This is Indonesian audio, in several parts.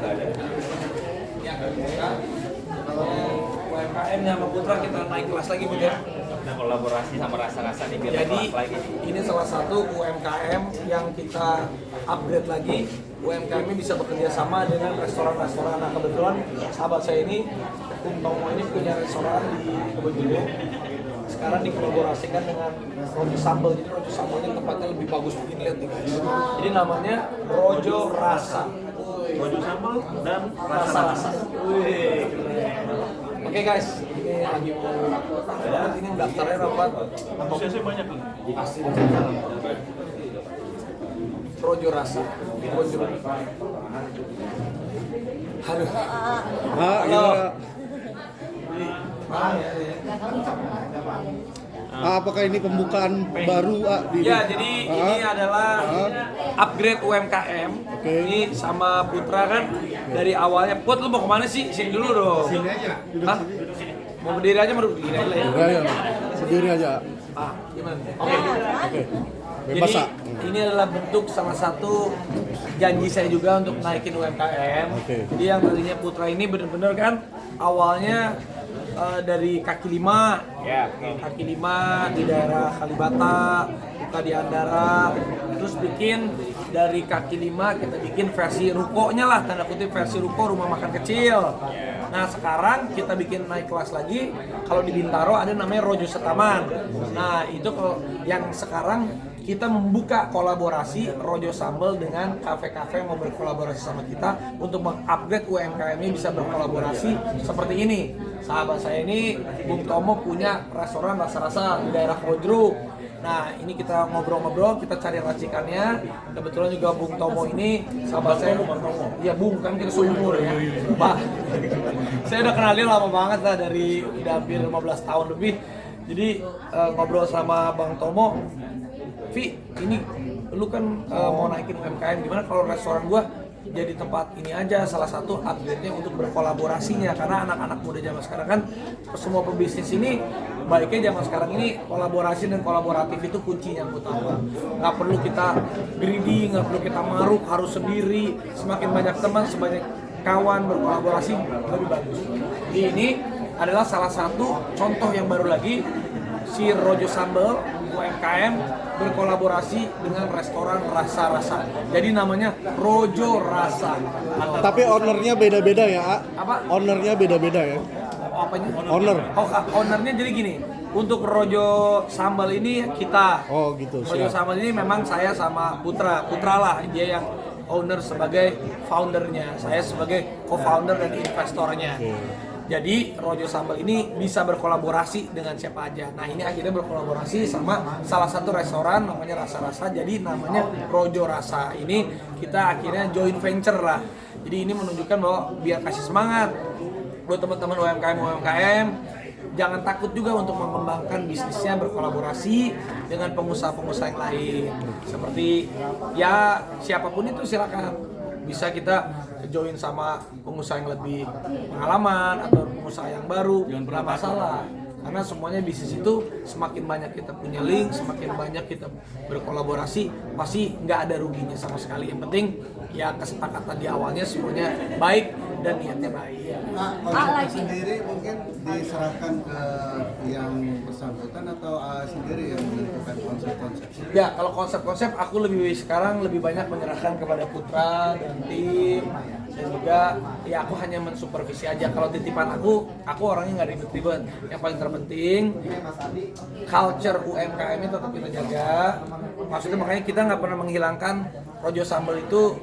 Ya, UMKM sama Putra kita naik kelas lagi Bu ya. Nah, kolaborasi sama rasa-rasa nih biar Jadi kelas lagi. ini salah satu UMKM yang kita upgrade lagi. UMKM ini bisa bekerja sama dengan restoran-restoran. Nah kebetulan sahabat saya ini, Bung Tomo ini punya restoran di Kebonjeruk. Sekarang dikolaborasikan dengan Rojo Sambal. Jadi Rojo Sambalnya tempatnya lebih bagus begini, lihat nih guys. Jadi namanya Rojo Rasa. Rojo sambal dan Rasa-rasa. Wih, keren. Oke guys, ini lagi mau ini daftarnya rapat. antusiasnya banyak nih. Pasti Rojo Rasa. Rojo. Aduh. Halo. Apakah ini pembukaan baru Ya, jadi ini adalah upgrade UMKM. Oke. Ini sama Putra kan dari awalnya. Put, lu mau kemana sih? Sini dulu dong. Sini aja. Hah? Mau berdiri aja, mau berdiri aja lah ya. Ya, sendiri aja. Gimana? Oke. Oke. Jadi Bebas, ah. ini adalah bentuk salah satu janji saya juga untuk naikin UMKM. Oke. Jadi yang tadinya Putra ini benar-benar kan awalnya dari kaki lima, Ya. kaki lima di daerah Kalibata, buka di Andara, terus bikin dari kaki lima kita bikin versi rukonya lah, tanda kutip versi ruko rumah makan kecil. Nah sekarang kita bikin naik kelas lagi, kalau di Bintaro ada namanya Rojo Setaman. Nah itu kalau yang sekarang kita membuka kolaborasi Rojo Sambal dengan kafe-kafe yang mau berkolaborasi sama kita untuk mengupgrade UMKM ini bisa berkolaborasi seperti ini. Sahabat saya ini, Bung Tomo punya restoran rasa-rasa di daerah Kebonjeruk. Nah ini kita ngobrol-ngobrol, kita cari racikannya. Kebetulan juga Bung Tomo ini sahabat saya. Iya Bung, kan kita seumur ya. Pak, saya udah kenalin lama banget lah, dari udah hampir 15 tahun lebih. Jadi ngobrol sama Bang Tomo, Vi, ini lu kan mau naikin UMKM, gimana kalau restoran gua jadi tempat ini aja, salah satu upgrade-nya untuk berkolaborasinya, karena anak-anak muda zaman sekarang kan semua pebisnis ini baiknya zaman sekarang ini kolaborasi dan kolaboratif itu kuncinya utama. Nggak perlu kita greedy, nggak perlu kita maruk harus sendiri, semakin banyak teman, sebanyak kawan berkolaborasi lebih bagus. Jadi ini adalah salah satu contoh yang baru lagi, si Rojo Sambal UMKM berkolaborasi dengan restoran rasa-rasa. Jadi namanya Rojo Rasa. Tapi ownernya beda-beda ya, A? Apa? Ownernya beda-beda ya? Apanya? Owner. Oh, ownernya jadi gini. Untuk Rojo Sambal ini kita. Oh gitu, Rojo siap. Sambal ini memang saya sama Putra lah, dia yang owner sebagai foundernya. Saya sebagai co-founder dan investornya. Jadi Rojo Sambal ini bisa berkolaborasi dengan siapa aja. Nah ini akhirnya berkolaborasi sama salah satu restoran namanya Rasa-Rasa. Jadi namanya Rojo Rasa. Ini kita akhirnya joint venture lah. Jadi ini menunjukkan bahwa biar kasih semangat buat teman-teman UMKM, jangan takut juga untuk mengembangkan bisnisnya berkolaborasi dengan pengusaha-pengusaha yang lain. Seperti ya siapapun itu silakan. Bisa kita join sama pengusaha yang lebih pengalaman atau pengusaha yang baru, nggak masalah. Karena semuanya bisnis itu semakin banyak kita punya link, semakin banyak kita berkolaborasi, pasti nggak ada ruginya sama sekali. Yang penting ya kesepakatan di awalnya semuanya baik dan niatnya baik. Nah, konsepnya sendiri mungkin diserahkan ke yang bersangkutan atau sendiri yang menentukan konsep-konsep? Ya, kalau konsep-konsep aku sekarang lebih banyak menyerahkan kepada Putra dan tim, dan juga ya aku hanya mensupervisi aja. Kalau titipan aku orangnya nggak ribet-ribet. Yang paling terpenting culture UMKM itu tetap kita jaga. Maksudnya makanya kita nggak pernah menghilangkan Rojo Sambal itu.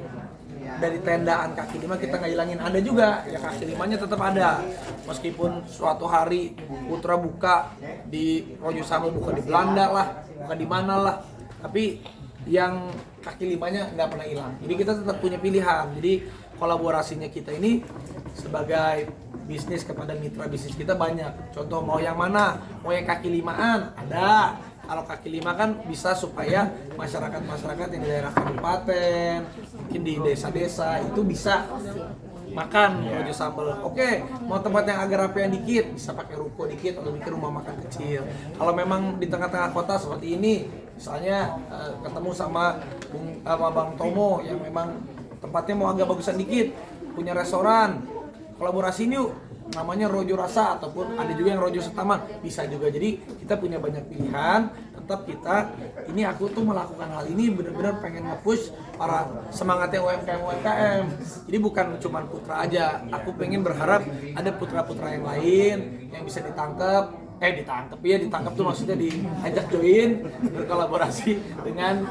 Dari tendaan kaki lima kita nggak hilangin, ada juga ya kaki limanya tetap ada, meskipun suatu hari Putra buka di Rojo Sambal, buka di Belanda lah, buka di mana lah, tapi yang kaki limanya nggak pernah hilang. Jadi kita tetap punya pilihan. Jadi kolaborasinya kita ini sebagai bisnis kepada mitra bisnis kita banyak. Contoh mau yang mana? Mau yang kaki limaan ada. Kalau kaki lima kan bisa supaya masyarakat-masyarakat yang di daerah kabupaten, mungkin di desa-desa itu bisa makan Rojo Sambal. Oke, mau tempat yang agak rapian dikit, bisa pakai ruko dikit atau bikin rumah makan kecil. Kalau memang di tengah-tengah kota seperti ini, misalnya ketemu sama Bang Tomo yang memang tempatnya mau agak bagusan dikit, punya restoran, kolaborasi ini yuk, namanya Rojo Rasa, ataupun ada juga yang Rojo Setaman, bisa juga. Jadi kita punya banyak pilihan. Tetap kita, ini aku tuh melakukan hal ini benar-benar pengen nge-push para semangatnya UMKM. Jadi bukan cuma Putra aja, aku pengen berharap ada putra-putra yang lain yang bisa ditangkap tuh maksudnya diajak join, berkolaborasi dengan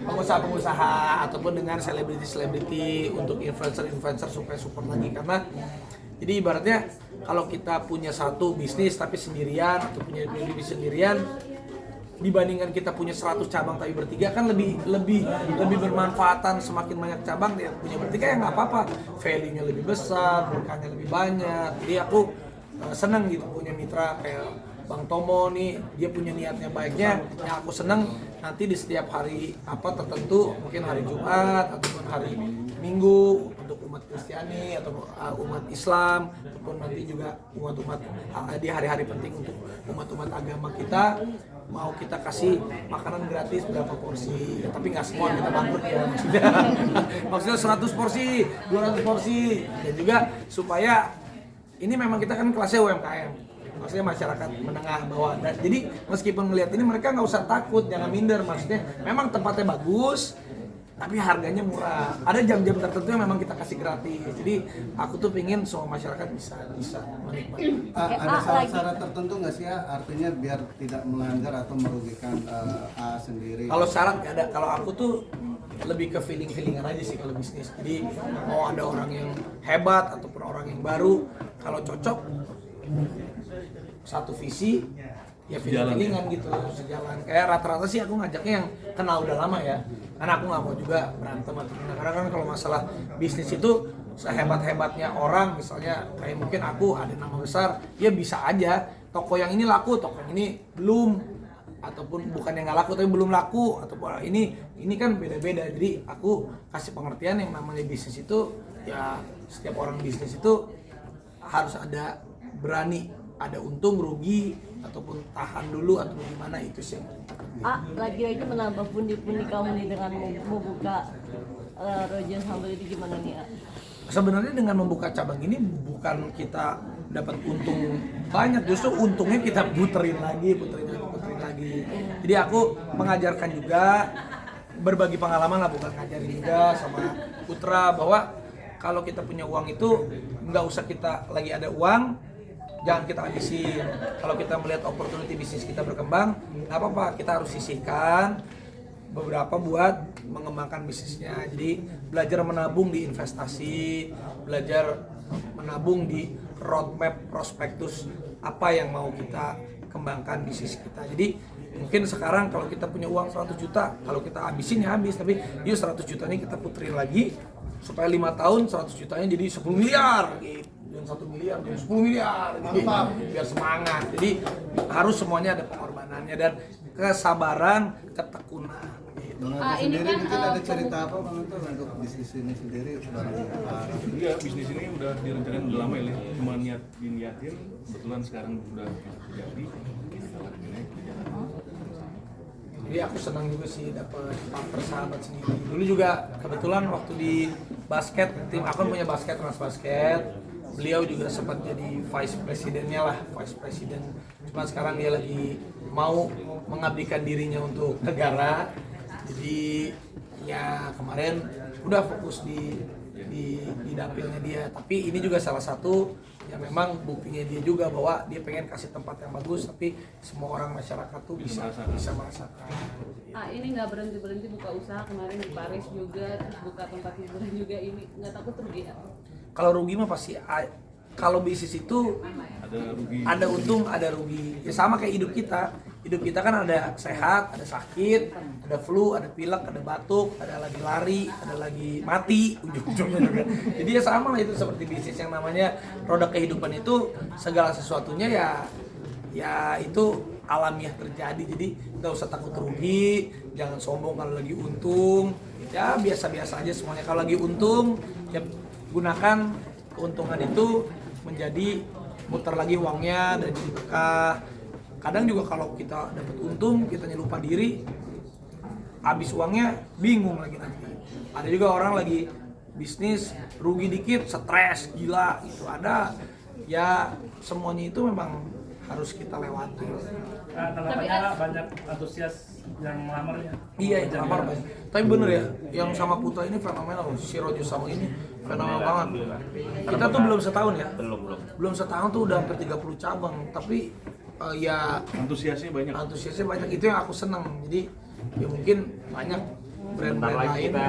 pengusaha-pengusaha ataupun dengan selebriti-selebriti untuk influencer-influencer supaya support lagi. Karena jadi ibaratnya kalau kita punya satu bisnis tapi sendirian atau punya bisnis sendirian, dibandingkan kita punya 100 cabang tapi bertiga kan lebih bermanfaatan. Semakin banyak cabang yang punya bertiga ya nggak apa-apa, value-nya lebih besar, berkahnya lebih banyak. Jadi aku seneng gitu punya mitra kayak Bang Tomo nih, dia punya niatnya baiknya. Yang aku seneng nanti di setiap hari tertentu, mungkin hari Jumat ataupun hari Minggu untuk umat Kristiani atau umat Islam, ataupun nanti juga umat-umat di hari-hari penting untuk umat-umat agama kita, mau kita kasih makanan gratis berapa porsi, tapi nggak semua kita bangkrut ya maksudnya 100 porsi, 200 porsi, dan juga supaya ini memang kita kan kelasnya UMKM, maksudnya masyarakat menengah bawah. Dan jadi meskipun ngelihat ini mereka nggak usah takut, jangan minder. Maksudnya memang tempatnya bagus, tapi harganya murah. Ada jam-jam tertentu yang memang kita kasih gratis. Jadi aku tuh pingin semua masyarakat bisa menikmati. Ada syarat-syarat tertentu nggak sih ya? Artinya biar tidak melanggar atau merugikan A sendiri. Kalau syarat nggak ada. Kalau aku tuh lebih ke feeling-feelingan aja sih kalau bisnis. Jadi mau ada orang yang hebat ataupun orang yang baru, kalau cocok satu visi ya feeling-feelingan gitu, sejalan. Kayak rata-rata sih aku ngajaknya yang kenal udah lama ya, karena aku nggak mau juga berantem atau gimana. Karena kan kalau masalah bisnis itu sehebat-hebatnya orang, misalnya kayak mungkin aku ada nama besar, ya bisa aja toko yang ini laku, toko yang ini belum, ataupun bukan yang nggak laku tapi belum laku, ataupun ini kan beda-beda. Jadi aku kasih pengertian yang namanya bisnis itu ya, setiap orang bisnis itu harus ada berani, ada untung rugi ataupun tahan dulu atau gimana, itu sih. Lagi-lagi menambah pundi-pundi kamu nih dengan membuka Rojo Sambal itu gimana nih? Sebenarnya dengan membuka cabang ini bukan kita dapat untung banyak, justru untungnya kita puterin lagi. Jadi aku mengajarkan juga, berbagi pengalaman lah, bukan ngajarin juga sama Putra bahwa kalau kita punya uang itu nggak usah kita lagi ada uang, jangan kita habisin. Kalau kita melihat opportunity bisnis kita berkembang, nggak apa-apa, kita harus sisihkan beberapa buat mengembangkan bisnisnya. Jadi belajar menabung di investasi, belajar menabung di roadmap prospektus apa yang mau kita kembangkan bisnis kita. Jadi mungkin sekarang kalau kita punya uang 100 juta, kalau kita habisin ya habis, tapi yuk 100 juta ini kita puterin lagi supaya 5 tahun 100 jutanya jadi 10 miliar gitu. Yang 1 miliar jadi 10 miliar gitu. Biar semangat. Jadi harus semuanya ada pengorbanannya dan kesabaran, ketekunan gitu. Bang Adi sendiri mungkin ada cerita apa Bang Anto untuk bisnis ini sendiri bareng Iya, bisnis ini udah direncanain udah lama ya, cuma diniatin, kebetulan sekarang udah jadi. Jadi aku senang juga sih dapat partner sahabat sendiri. Dulu juga kebetulan waktu di basket, tim aku punya basket, Trans Basket. Beliau juga sempat jadi vice presidennya lah, vice president. Cuma sekarang dia lagi mau mengabdikan dirinya untuk negara. Jadi ya kemarin udah fokus di dapilnya dia. Tapi ini juga salah satu yang memang buktinya dia juga bahwa dia pengen kasih tempat yang bagus, tapi semua orang masyarakat tuh bisa merasakan. Ini nggak berhenti buka usaha, kemarin di Paris juga, terus buka tempat hiburan juga, ini nggak takut rugi ya? Kalau rugi mah pasti, kalau bisnis itu ada untung, ada rugi. Ya sama kayak hidup kita. Hidup kita kan ada sehat, ada sakit, ada flu, ada pilek, ada batuk, ada lagi lari, ada lagi mati ujung-ujungnya juga. Jadi ya sama lah, itu seperti bisnis yang namanya roda kehidupan itu, segala sesuatunya ya itu alamiah terjadi. Jadi nggak usah takut rugi, jangan sombong kalau lagi untung. Ya biasa-biasa aja semuanya. Kalau lagi untung, ya gunakan keuntungan itu menjadi muter lagi uangnya dan jadi berkah. Kadang juga kalau kita dapat untung, kita lupa diri, habis uangnya bingung lagi nanti. Ada juga orang lagi bisnis rugi dikit stres gila itu ada ya, semuanya itu memang harus kita lewati. Tanggapannya banyak antusias yang melamarnya. Iya, yang lamar banyak. Tapi bener ya, yang sama Putra ini fenomenal loh. Si Rojo sama ini fenomenal banget. Kita tuh belum setahun ya? Belum setahun tuh udah hampir 30 cabang. Tapi ya Antusiasnya banyak. Itu yang aku seneng. Jadi ya mungkin banyak Bentar brand-brand lagi lain. kita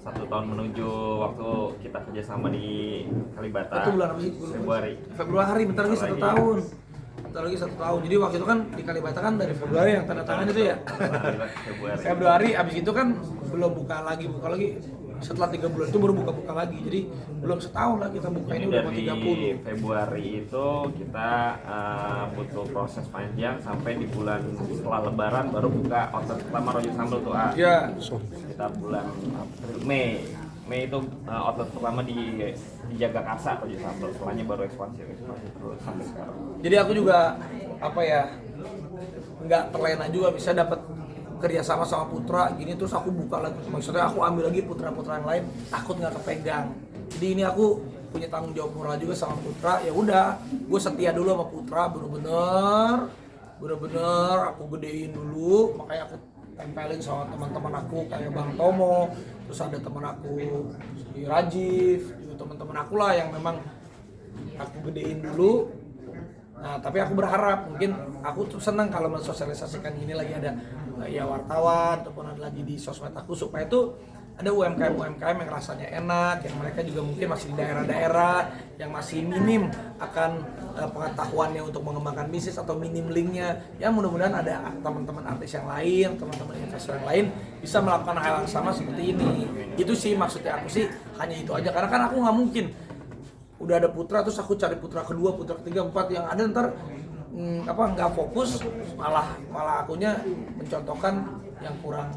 1 tahun menuju waktu kita kerjasama di Kalibata. Itu bulan apa sih? Februari, bentar lagi 1 tahun. Bentar lagi 1 tahun. Jadi waktu itu kan di Kalibata kan dari Februari yang tanda tangan itu ya. Februari, abis itu kan belum buka lagi. Setelah 3 bulan itu baru buka lagi. Jadi belum setahun lah kita buka, ini udah mau dari 30. Februari itu kita butuh proses panjang sampai di bulan setelah Lebaran baru buka outlet pertama Rojo Sambal tuh. Iya. Kita bulan Mei itu outlet pertama di Jagakarsa Rojo Sambal. Setelahnya baru ekspansi terus sampai sekarang. Jadi aku juga apa ya, nggak terlena juga bisa dapat kerjasama sama Putra gini terus aku buka lagi, maksudnya aku ambil lagi putra-putra yang lain, takut nggak kepegang. Jadi ini aku punya tanggung jawab moral juga sama Putra. Ya udah, gue setia dulu sama Putra, bener-bener aku gedein dulu, makanya aku tempelin sama teman-teman aku kayak Bang Tomo, terus ada teman aku si Rajiv, juga teman-teman aku lah yang memang aku gedein dulu. Nah, tapi aku berharap mungkin aku tuh senang kalau mensosialisasikan ini lagi ada ya wartawan ataupun ada lagi di sosmed aku, supaya itu ada UMKM yang rasanya enak, yang mereka juga mungkin masih di daerah-daerah yang masih minim akan pengetahuannya untuk mengembangkan bisnis atau minim linknya. Ya mudah-mudahan ada teman-teman artis yang lain, teman-teman investor yang lain bisa melakukan hal yang sama seperti ini. Itu sih maksudnya aku sih, hanya itu aja, karena kan aku nggak mungkin udah ada Putra terus aku cari Putra kedua, Putra ketiga, 4 yang ada ntar nggak fokus, malah akunya mencontohkan yang kurang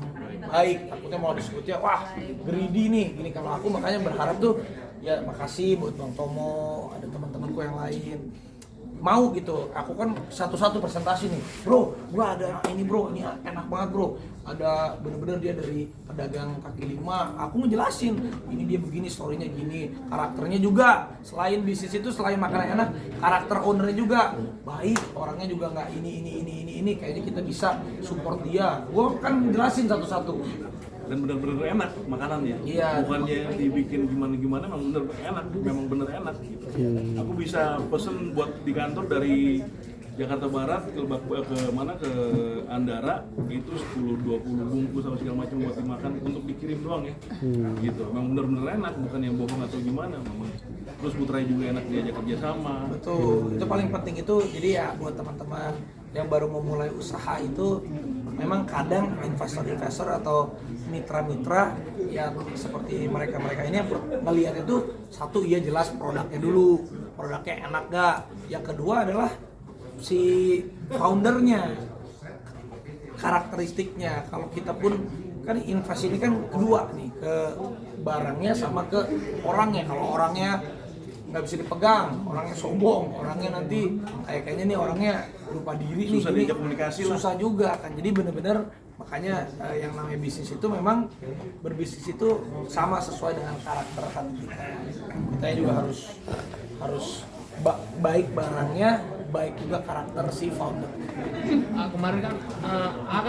baik, takutnya mau disebutnya wah greedy nih gini. Kalau aku makanya berharap tuh ya makasih buat Bang Tomo, ada teman-temanku yang lain mau gitu. Aku kan satu-satu presentasi nih, bro, gua ada ini bro, ini enak banget bro, ada bener-bener dia dari pedagang kaki lima, aku ngejelasin ini dia begini, storynya gini, karakternya juga selain bisnis itu, selain makanan enak, karakter ownernya juga baik, orangnya juga nggak ini, kayaknya kita bisa support dia. Gua kan ngejelasin satu-satu Dan benar-benar enak makanannya. Iya. Bukannya dibikin gimana-gimana, memang bener enak gitu. Aku bisa pesen buat di kantor dari Jakarta Barat ke Andara itu 10-20 bungkus sama segala macam buat dimakan untuk dikirim doang ya. Gitu. Memang bener-bener enak, bukan yang bohong atau gimana memang. Terus Putra juga enak diajak kerja sama. Betul, itu paling penting itu. Jadi ya buat teman-teman yang baru memulai usaha itu, memang kadang investor-investor atau mitra-mitra yang seperti mereka-mereka ini melihat itu, satu iya jelas produknya dulu, produknya enak gak. Yang kedua adalah si foundernya, karakteristiknya. Kalau kita pun kan invest ini kan kedua nih, ke barangnya sama ke orangnya. Kalau orangnya nggak bisa dipegang, orangnya sombong, orangnya nanti kayaknya nih orangnya lupa diri, susah nih diajak komunikasi lah. susah juga kan. Jadi bener-bener makanya yang namanya bisnis itu memang berbisnis itu sama sesuai dengan karakter hati kita. Kita juga harus baik barangnya, baik juga karakter si founder. Kemarin kan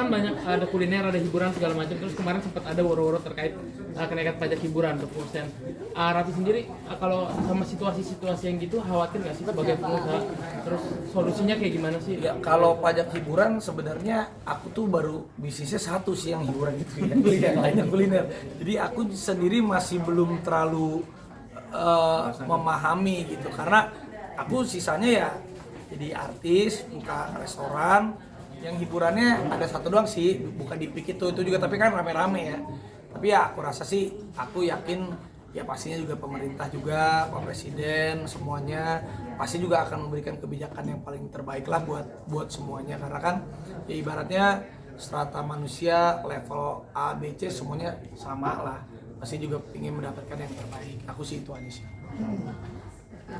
banyak ada kuliner, ada hiburan segala macam. Terus kemarin sempat ada woro-woro terkait kenaikan pajak hiburan 20%. Raffi sendiri kalau sama situasi-situasi yang gitu khawatir nggak sih sebagai pengusaha? Terus solusinya kayak gimana sih? Ya kalau pajak hiburan sebenarnya aku tuh baru bisnisnya satu sih yang hiburan itu ya, yang lainnya kuliner. Jadi aku sendiri masih belum terlalu memahami gitu, karena aku sisanya ya jadi artis, buka restoran, yang hiburannya ada satu doang sih, bukan di Peak itu juga, tapi kan rame-rame ya. Tapi ya aku rasa sih, aku yakin ya pastinya juga pemerintah juga, Pak Presiden, semuanya pasti juga akan memberikan kebijakan yang paling terbaik lah buat semuanya. Karena kan ya ibaratnya strata manusia level A, B, C semuanya sama lah, pasti juga ingin mendapatkan yang terbaik. Aku sih itu aja sih.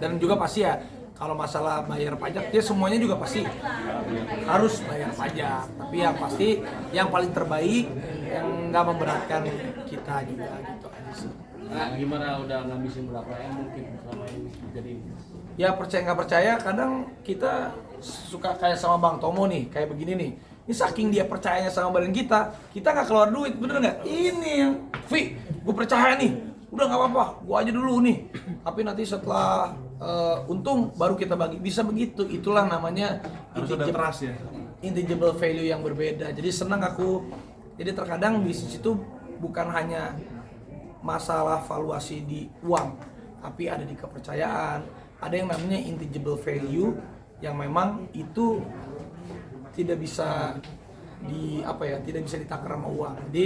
Dan juga pasti ya kalau masalah bayar pajak, ya semuanya juga pasti harus bayar pajak. Tapi yang pasti yang paling terbaik, yang nggak memberatkan kita juga gitu aja sih. Nah, gimana udah ngabisin berapa M mungkin selama ini jadi Ya percaya nggak percaya, kadang kita suka kayak sama Bang Tomo nih, kayak begini nih. Ini saking dia percayanya sama brand kita nggak keluar duit, bener nggak? Ini yang, Vi, gue percaya nih, udah nggak apa-apa, gue aja dulu nih. Tapi nanti setelah untung baru kita bagi, bisa begitu. Itulah namanya Harus ada trust ya. intangible value yang berbeda. Jadi senang aku. Jadi terkadang bisnis itu bukan hanya masalah valuasi di uang, tapi ada di kepercayaan. Ada yang namanya intangible value yang memang itu tidak bisa tidak bisa ditakar sama uang. Jadi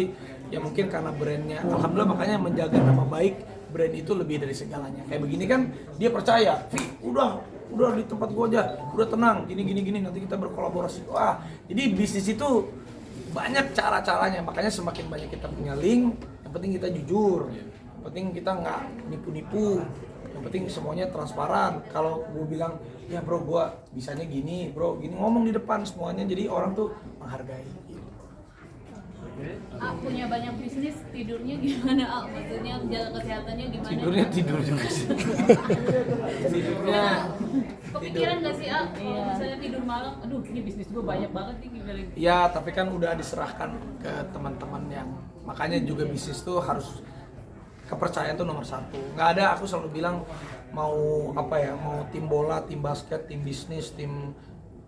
ya mungkin karena brandnya, alhamdulillah makanya menjaga nama baik brand itu lebih dari segalanya. Kayak begini kan dia percaya, Vi, udah di tempat gua aja, udah tenang, gini nanti kita berkolaborasi. Wah, jadi bisnis itu banyak cara-caranya, makanya semakin banyak kita punya link, yang penting kita jujur, yang penting kita nggak nipu-nipu, yang penting semuanya transparan. Kalau gue bilang, ya bro gue bisanya gini, bro gini, ngomong di depan semuanya, jadi orang tuh menghargai. Punya banyak bisnis, tidurnya gimana? Maksudnya jaga kesehatannya gimana? Tidurnya tidur juga sih. Tidurnya Kepikiran nggak sih, kalau misalnya tidur malam, aduh ini bisnis gue banyak banget nih gimana? ya, tapi kan udah diserahkan ke teman-teman yang, makanya juga bisnis tuh harus kepercayaan tuh nomor satu. Nggak ada, aku selalu bilang mau mau tim bola, tim basket, tim bisnis, tim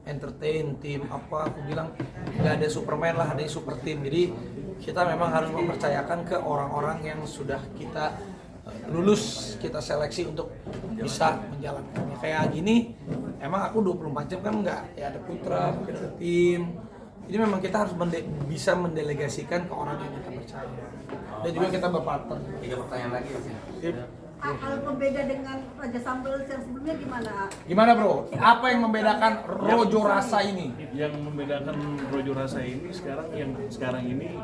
entertain, tim apa, aku bilang nggak ada Superman lah, ada super tim. Jadi kita memang harus mempercayakan ke orang-orang yang sudah kita lulus, kita seleksi untuk bisa menjalankannya. Kayak gini, emang aku 24 jam kan enggak, ya ada Putra, mungkin ada tim. Jadi memang kita harus bisa mendelegasikan ke orang yang kita percaya. Dan juga kita berpartner. 3 pertanyaan lagi sih. Kalau pembeda dengan Raja Sambal yang sebelumnya gimana? Gimana bro? Apa yang membedakan Rojo Rasa ini? Yang membedakan Rojo Rasa ini sekarang ini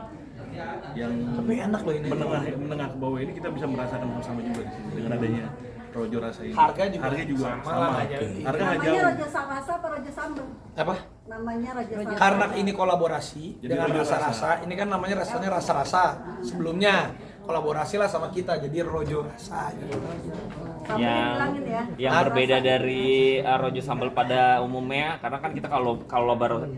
yang Tapi enak loh ini. menengah ke bawah ini kita bisa merasakan bersama juga di sini dengan adanya Rojo Rasa ini. Harga juga sama. aja. Harga nggak Namanya jauh. Raja Rasa apa Raja Sambal? Apa? Namanya Raja Sambal. Karena ini kolaborasi Jadi dengan Rojo rasa-rasa, ini kan namanya restorannya rasa-rasa. Sebelumnya kolaborasi lah sama kita, jadi Rojo Rasa gitu. Sambal dihilangin ya. Yang berbeda dari Rojo Sambal pada umumnya, karena kan kita kalau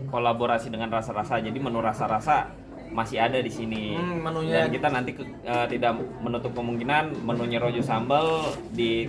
kolaborasi dengan rasa-rasa, jadi menu rasa-rasa masih ada di sini. Menunya Dan kita nanti tidak menutup kemungkinan menunya Rojo Sambal di